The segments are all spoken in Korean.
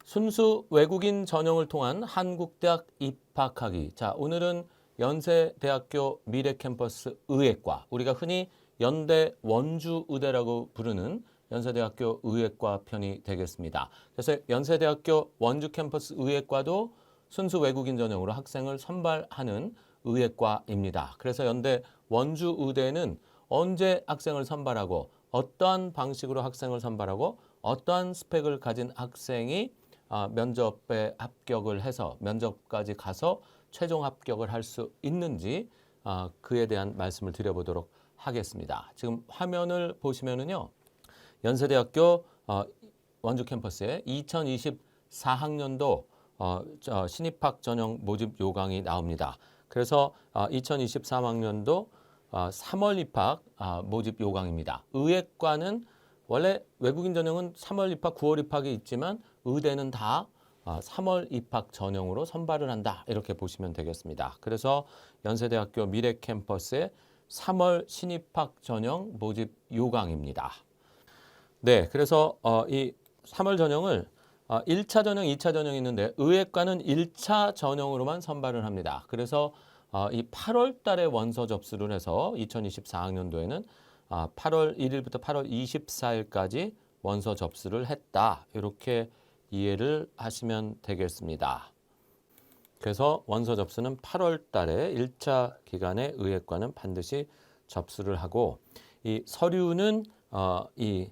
순수 외국인 전형을 통한 한국대학 입학하기. 자, 오늘은 연세대학교 미래캠퍼스 의예과, 우리가 흔히 연대 원주의대라고 부르는 연세대학교 의예과 편이 되겠습니다. 그래서 연세대학교 원주캠퍼스 의예과도 순수 외국인 전형으로 학생을 선발하는 의예과입니다. 그래서 연대 원주의대는 언제 학생을 선발하고 어떠한 방식으로 학생을 선발하고 어떠한 스펙을 가진 학생이 면접에 합격을 해서 면접까지 가서 최종 합격을 할 수 있는지 그에 대한 말씀을 드려보도록 하겠습니다. 지금 화면을 보시면은요, 연세대학교 원주 캠퍼스에 2024학년도 신입학 전형 모집 요강이 나옵니다. 그래서 2023학년도 3월 입학 모집 요강입니다. 의예과는 원래 외국인 전형은 3월 입학, 9월 입학이 있지만 의대는 다 3월 입학 전형으로 선발을 한다. 이렇게 보시면 되겠습니다. 그래서 연세대학교 미래캠퍼스의 3월 신입학 전형 모집 요강입니다. 네, 그래서 이 3월 전형을 1차 전형, 2차 전형이 있는데 의예과는 1차 전형으로만 선발을 합니다. 그래서 이 8월 달에 원서 접수를 해서 2024학년도에는 8월 1일부터 8월 24일까지 원서 접수를 했다. 이렇게 이해를 하시면 되겠습니다. 그래서 원서 접수는 8월 달에 1차 기간에 의예과는 반드시 접수를 하고, 이 서류는 이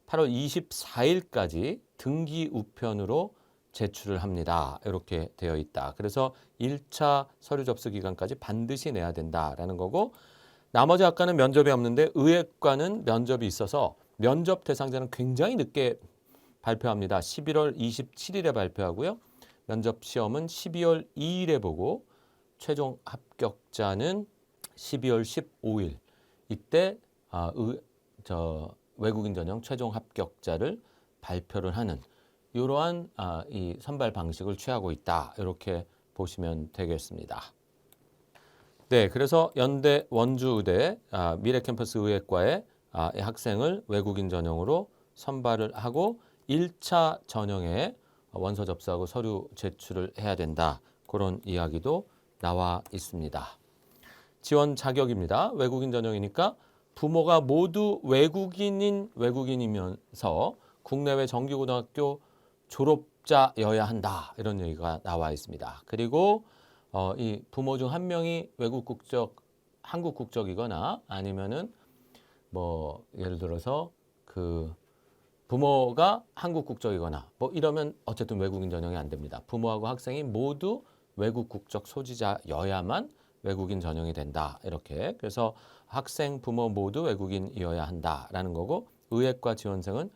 8월 24일까지 등기 우편으로 제출을 합니다. 이렇게 되어 있다. 그래서 1차 서류 접수 기간까지 반드시 내야 된다라는 거고, 나머지 학과는 면접이 없는데 의예과는 면접이 있어서 면접 대상자는 굉장히 늦게 발표합니다. 11월 27일에 발표하고요. 면접 시험은 12월 2일에 보고 최종 합격자는 12월 15일 이때 외국인 전형 최종 합격자를 발표를 하는 이러한 이 선발 방식을 취하고 있다. 이렇게 보시면 되겠습니다. 네, 그래서 연대 원주의대 미래캠퍼스 의예과의 학생을 외국인 전형으로 선발을 하고 1차 전형에 원서 접수하고 서류 제출을 해야 된다. 그런 이야기도 나와 있습니다. 지원 자격입니다. 외국인 전형이니까 부모가 모두 외국인이면서 국내외 정규고등학교 졸업자여야 한다. 이런 얘기가 나와 있습니다. 그리고 이 부모 중 한 명이 외국 국적, 한국 국적이거나 아니면은 뭐 예를 들어서 그 부모가 한국 국적이거나 뭐 이러면 어쨌든 외국인 전형이 안 됩니다. 부모하고 학생이 모두 외국 국적 소지자여야만 외국인 전형이 된다. 이렇게. 그래서 학생, 부모 모두 외국인이어야 한다라는 거고, 의예과 지원생은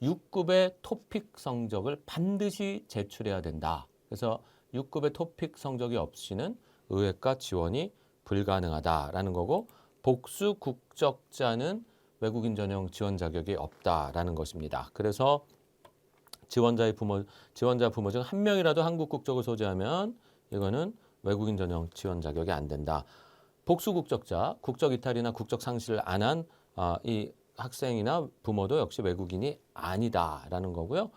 6급의 토픽 성적을 반드시 제출해야 된다. 그래서 6급의 토픽 성적이 없이는 의예과 지원이 불가능하다라는 거고, 복수 국적자는 외국인 전형 지원 자격이 없다라는 것입니다. 그래서 지원자 부모 중 한 명이라도 한국 국적을 소지하면 이거는 외국인 전형 지원 자격이 안 된다. 복수 국적자, 국적 이탈이나 국적 상실을 안 한 이 학생이나 부모도 역시 외국인이 아니다라는 거고요.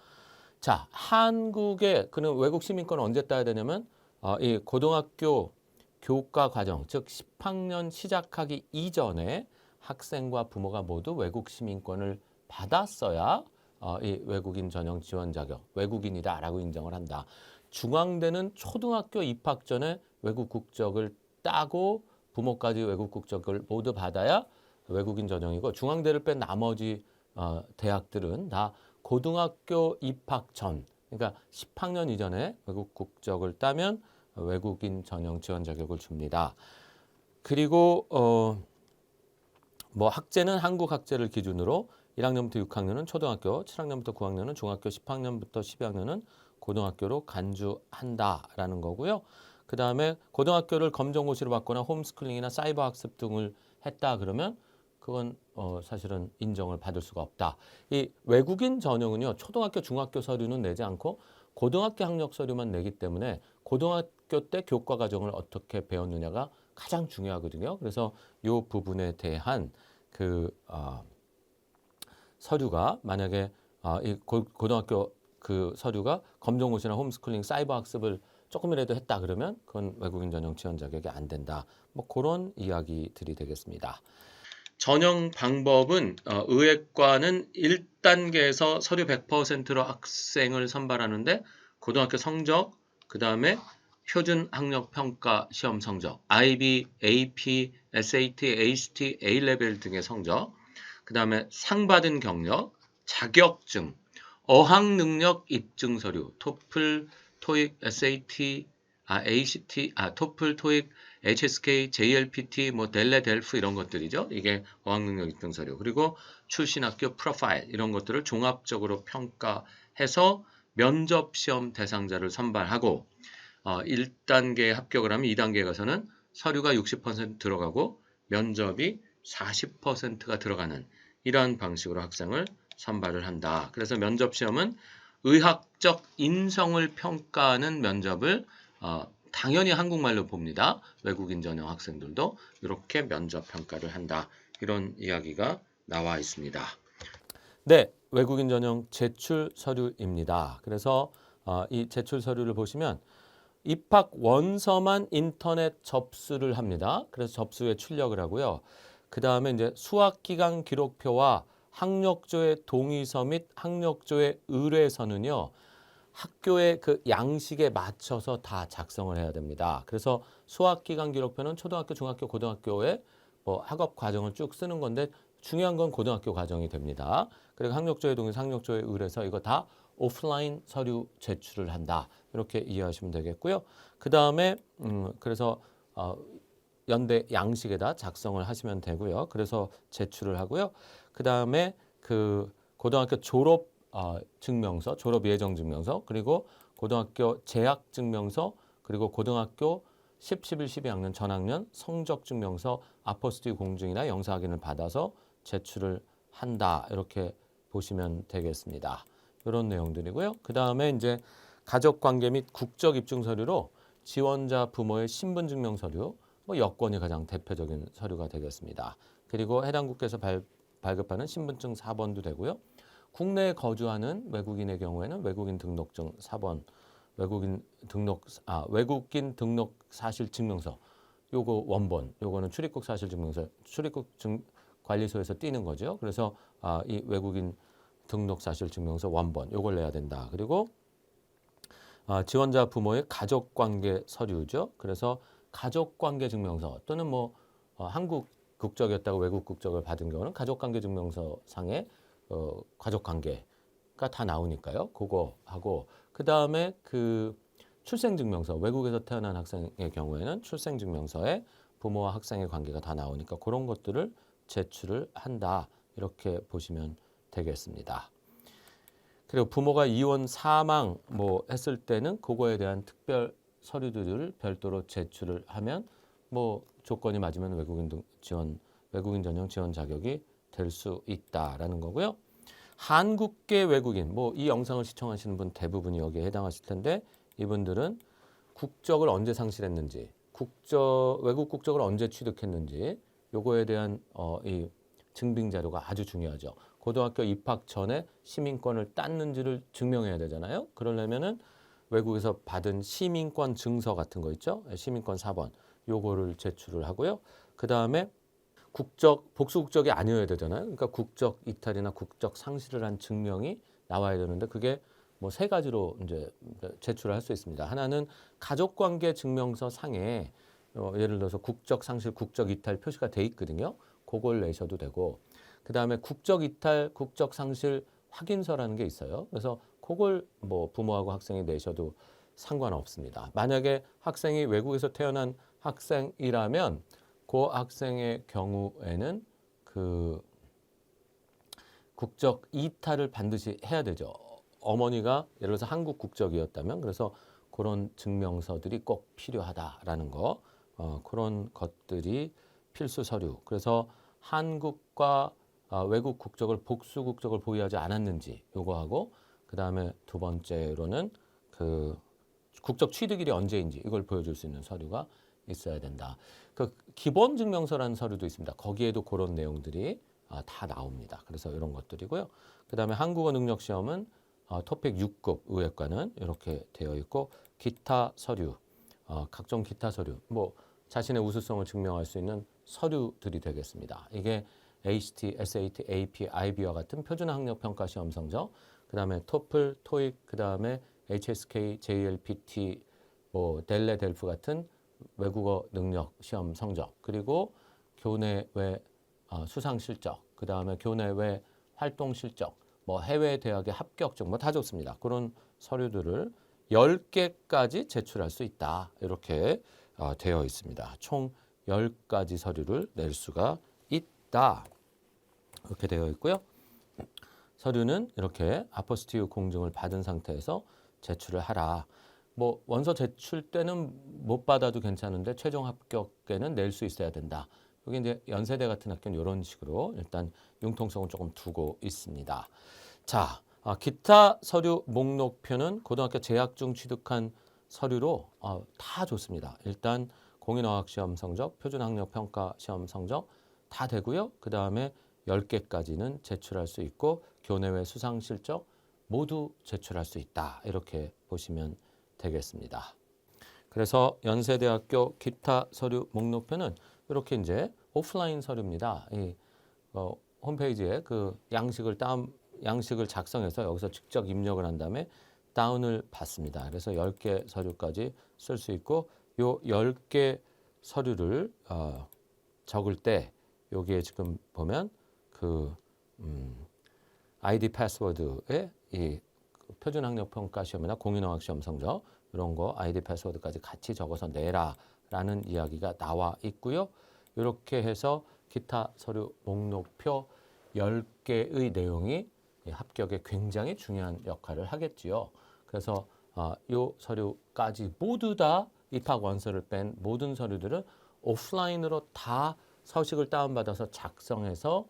자, 한국의 그는 외국 시민권을 언제 따야 되냐면 이 고등학교 교과 과정, 즉 10학년 시작하기 이전에 학생과 부모가 모두 외국 시민권을 받았어야 이 외국인 전형 지원 자격, 외국인이다라고 인정을 한다. 중앙대는 초등학교 입학 전에 외국 국적을 따고 부모까지 외국 국적을 모두 받아야 외국인 전형이고, 중앙대를 뺀 나머지 대학들은 다 고등학교 입학 전, 그러니까 10학년 이전에 외국 국적을 따면 외국인 전형 지원 자격을 줍니다. 그리고 뭐 학제는 한국 학제를 기준으로 1학년부터 6학년은 초등학교, 7학년부터 9학년은 중학교, 10학년부터 12학년은 고등학교로 간주한다라는 거고요. 그 다음에 고등학교를 검정고시로 받거나 홈스쿨링이나 사이버 학습 등을 했다 그러면 그건 사실은 인정을 받을 수가 없다. 이 외국인 전형은요, 초등학교, 중학교 서류는 내지 않고 고등학교 학력 서류만 내기 때문에 고등학교 때 교과 과정을 어떻게 배웠느냐가 가장 중요하거든요. 그래서 이 부분에 대한 그 서류가 만약에 이 고등학교 그 서류가 검정고시나 홈스쿨링 사이버 학습을 조금이라도 했다 그러면 그건 외국인 전형 지원 자격이 안 된다. 뭐 그런 이야기들이 되겠습니다. 전형 방법은 의예과는 1단계에서 서류 100%로 학생을 선발하는데 고등학교 성적, 그 다음에 표준 학력 평가 시험 성적, IB, AP, SAT, ACT, A레벨 등의 성적, 그 다음에 상 받은 경력, 자격증, 어학 능력 입증 서류, 토플, 토익, SAT, ACT, 토플, 토익, HSK, JLPT, 뭐 델레, 델프 이런 것들이죠. 이게 어학 능력 입증 서류. 그리고 출신 학교 프로파일 이런 것들을 종합적으로 평가해서 면접 시험 대상자를 선발하고 1단계에 합격을 하면 2단계에 가서는 서류가 60% 들어가고 면접이 40%가 들어가는 이러한 방식으로 학생을 선발을 한다. 그래서 면접 시험은 의학적 인성을 평가하는 면접을 당연히 한국말로 봅니다. 외국인 전형 학생들도 이렇게 면접 평가를 한다. 이런 이야기가 나와 있습니다. 네, 외국인 전형 제출 서류입니다. 그래서 이 제출 서류를 보시면 입학 원서만 인터넷 접수를 합니다. 그래서 접수에 출력을 하고요. 그 다음에 이제 수학 기간 기록표와 학력조의 동의서 및 학력조의 의뢰서는요. 학교의 그 양식에 맞춰서 다 작성을 해야 됩니다. 그래서 수학 기간 기록표는 초등학교, 중학교, 고등학교의 뭐 학업 과정을 쭉 쓰는 건데 중요한 건 고등학교 과정이 됩니다. 그리고 학력조의 동의서, 학력조의 의뢰서 이거 다 오프라인 서류 제출을 한다. 이렇게 이해하시면 되겠고요. 그 다음에 그래서 연대 양식에다 작성을 하시면 되고요. 그래서 제출을 하고요. 그 다음에 그 고등학교 졸업 증명서, 졸업 예정 증명서, 그리고 고등학교 재학 증명서, 그리고 고등학교 10, 11, 12학년 전학년 성적 증명서 아포스틸 공증이나 영사 확인을 받아서 제출을 한다. 이렇게 보시면 되겠습니다. 이런 내용들이고요. 그 다음에 이제 가족관계 및 국적 입증 서류로 지원자 부모의 신분 증명 서류, 뭐 여권이 가장 대표적인 서류가 되겠습니다. 그리고 해당 국가에서 발급하는 신분증 4번도 되고요. 국내에 거주하는 외국인의 경우에는 외국인 등록증 4번, 외국인 등록 사실 증명서, 요거 원본, 요거는 출입국 사실 증명서, 출입국 관리소에서 띄는 거죠. 그래서 이 외국인 등록 사실 증명서 원본, 요걸 내야 된다. 그리고 지원자 부모의 가족관계 서류죠. 그래서 가족관계 증명서 또는 뭐 한국 국적이었다고 외국 국적을 받은 경우는 가족관계 증명서 상에 가족관계가 다 나오니까요. 그거 하고 그 다음에 그 출생증명서, 외국에서 태어난 학생의 경우에는 출생증명서에 부모와 학생의 관계가 다 나오니까 그런 것들을 제출을 한다. 이렇게 보시면 되겠습니다. 그리고 부모가 이혼, 사망 뭐 했을 때는 그거에 대한 특별 서류들을 별도로 제출을 하면 뭐 조건이 맞으면 외국인 전형 지원 자격이 될 수 있다라는 거고요. 한국계 외국인, 뭐 이 영상을 시청하시는 분 대부분이 여기에 해당하실 텐데 이분들은 국적을 언제 상실했는지, 외국 국적을 언제 취득했는지 요거에 대한 이 증빙 자료가 아주 중요하죠. 고등학교 입학 전에 시민권을 땄는지를 증명해야 되잖아요. 그러려면은 외국에서 받은 시민권 증서 같은 거 있죠. 시민권 4번 요거를 제출을 하고요. 그 다음에 복수 국적이 아니어야 되잖아요. 그러니까 국적 이탈이나 국적 상실을 한 증명이 나와야 되는데 그게 뭐 세 가지로 이제 제출을 할 수 있습니다. 하나는 가족관계 증명서 상에 예를 들어서 국적 상실, 국적 이탈 표시가 돼 있거든요. 그걸 내셔도 되고 그 다음에 국적 이탈, 국적 상실 확인서라는 게 있어요. 그래서 그걸 뭐 부모하고 학생이 내셔도 상관없습니다. 만약에 학생이 외국에서 태어난 학생이라면 그 학생의 경우에는 그 국적 이탈을 반드시 해야 되죠. 어머니가 예를 들어서 한국 국적이었다면 그래서 그런 증명서들이 꼭 필요하다라는 거, 그런 것들이 필수 서류. 그래서 한국과 외국 국적을 복수 국적을 보유하지 않았는지 요거하고 그 다음에 두 번째로는 그 국적 취득일이 언제인지 이걸 보여줄 수 있는 서류가 있어야 된다. 그 기본 증명서라는 서류도 있습니다. 거기에도 그런 내용들이 다 나옵니다. 그래서 이런 것들이고요. 그 다음에 한국어 능력 시험은 토픽 6급 의획과는 이렇게 되어 있고 기타 서류, 각종 기타 서류, 뭐 자신의 우수성을 증명할 수 있는 서류들이 되겠습니다. 이게 ACT, SAT, AP, IB와 같은 표준 학력 평가 시험 성적, 그다음에 토플, 토익, 그다음에 HSK, JLPT, 뭐 델레, 델프 같은 외국어 능력 시험 성적, 그리고 교내외 수상 실적, 그다음에 교내외 활동 실적, 뭐 해외 대학의 합격증 뭐 다 좋습니다. 그런 서류들을 10개까지 제출할 수 있다. 이렇게 되어 있습니다. 총 10가지 서류를 낼 수가 있다. 이렇게 되어 있고요. 서류는 이렇게 아포스티유 공증을 받은 상태에서 제출을 하라. 뭐 원서 제출 때는 못 받아도 괜찮은데 최종 합격에는 낼 수 있어야 된다. 여기 이제 연세대 같은 학교는 이런 식으로 일단 융통성을 조금 두고 있습니다. 자, 기타 서류 목록표는 고등학교 재학 중 취득한 서류로 다 좋습니다. 일단 공인어학 시험 성적, 표준학력 평가 시험 성적 다 되고요. 그 다음에 10개까지는 제출할 수 있고 교내외 수상 실적 모두 제출할 수 있다. 이렇게 보시면 되겠습니다. 그래서 연세대학교 기타 서류 목록표는 이렇게 이제 오프라인 서류입니다. 이 홈페이지에 그 양식을 작성해서 여기서 직접 입력을 한 다음에 다운을 받습니다. 그래서 10개 서류까지 쓸 수 있고 요 10개 서류를 적을 때 여기에 지금 보면 그 아이디 패스워드에 이 표준 학력 평가 시험이나 공인어학 시험 성적 이런 거 아이디 패스워드까지 같이 적어서 내라라는 이야기가 나와 있고요. 이렇게 해서 기타 서류 목록표 10개의 내용이 합격에 굉장히 중요한 역할을 하겠지요. 그래서 이 서류까지 모두 다 입학 원서를 뺀 모든 서류들은 오프라인으로 다 서식을 다운받아서 작성해서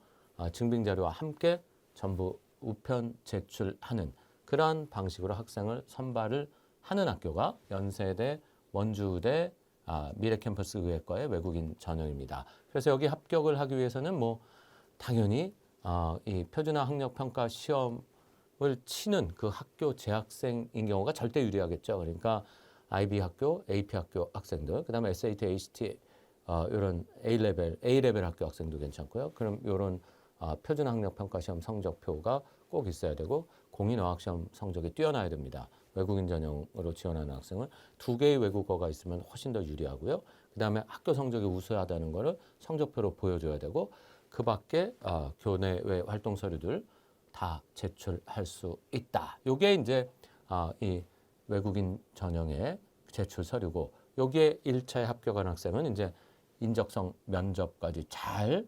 증빙자료와 함께 전부 우편 제출하는 그러한 방식으로 학생을 선발을 하는 학교가 연세대, 원주대, 미래캠퍼스 의획과의 외국인 전형입니다. 그래서 여기 합격을 하기 위해서는 뭐 당연히 이 표준화 학력 평가 시험을 치는 그 학교 재학생인 경우가 절대 유리하겠죠. 그러니까 IB 학교, AP 학교 학생들, 그다음에 SAT, ACT 이런 A 레벨 학교 학생도 괜찮고요. 그럼 이런 표준 학력 평가 시험 성적표가 꼭 있어야 되고 공인어학 시험 성적이 뛰어나야 됩니다. 외국인 전형으로 지원하는 학생은 2개의 외국어가 있으면 훨씬 더 유리하고요. 그다음에 학교 성적이 우수하다는 거를 성적표로 보여줘야 되고 그 밖에 교내외 활동 서류들 다 제출할 수 있다. 요게 이제 이 외국인 전형의 제출 서류고 여기에 1차에 합격한 학생은 이제 인적성 면접까지 잘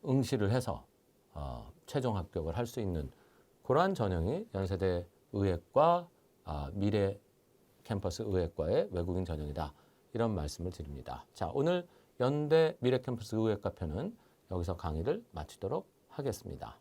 응시를 해서 최종 합격을 할 수 있는 그러한 전형이 연세대 의획과 미래 캠퍼스 의획과의 외국인 전형이다. 이런 말씀을 드립니다. 자, 오늘 연대 미래 캠퍼스 의획과 편은 여기서 강의를 마치도록 하겠습니다.